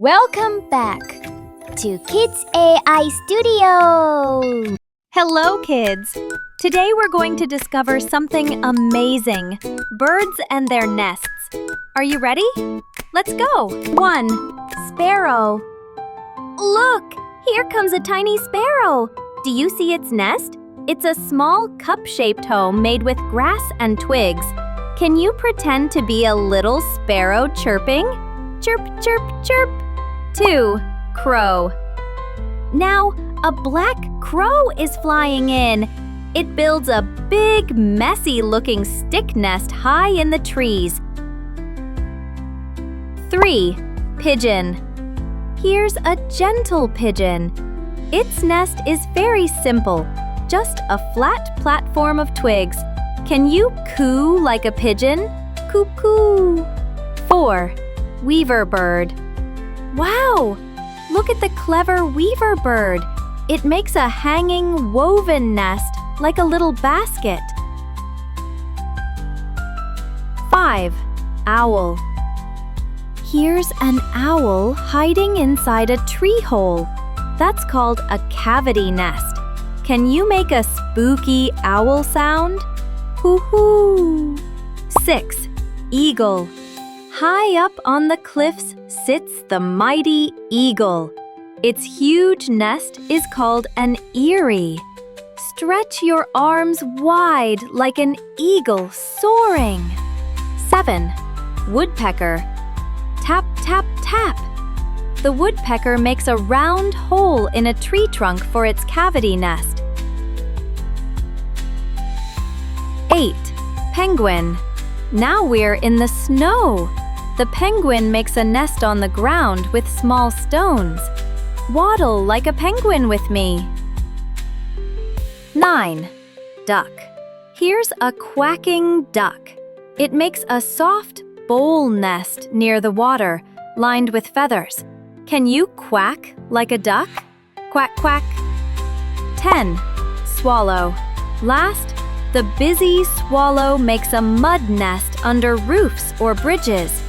Welcome back to Kids AI Studio! Hello, kids! Today we're going to discover something amazing, birds and their nests. Are you ready? Let's go! 1. Sparrow. Look! Here comes a tiny sparrow! Do you see its nest? It's a small cup-shaped home made with grass and twigs. Can you pretend to be a little sparrow chirping? Chirp, chirp, chirp! 2. Crow. Now, a black crow is flying in. It builds a big, messy-looking stick nest high in the trees. 3. Pigeon. Here's a gentle pigeon. Its nest is very simple, just a flat platform of twigs. Can you coo like a pigeon? Coo coo. 4. Weaver bird. Wow! Look at the clever weaver bird. It makes a hanging, woven nest like a little basket. 5. Owl. Here's an owl hiding inside a tree hole. That's called a cavity nest. Can you make a spooky owl sound? Hoo-hoo! 6. Eagle. High up on the cliffs sits the mighty eagle. Its huge nest is called an eyrie. Stretch your arms wide like an eagle soaring. 7. Woodpecker. Tap, tap, tap. The woodpecker makes a round hole in a tree trunk for its cavity nest. 8. Penguin. Now we're in the snow. The penguin makes a nest on the ground with small stones. Waddle like a penguin with me. 9. Duck. Here's a quacking duck. It makes a soft bowl nest near the water, lined with feathers. Can you quack like a duck? Quack, quack. 10. Swallow. Last, the busy swallow makes a mud nest under roofs or bridges.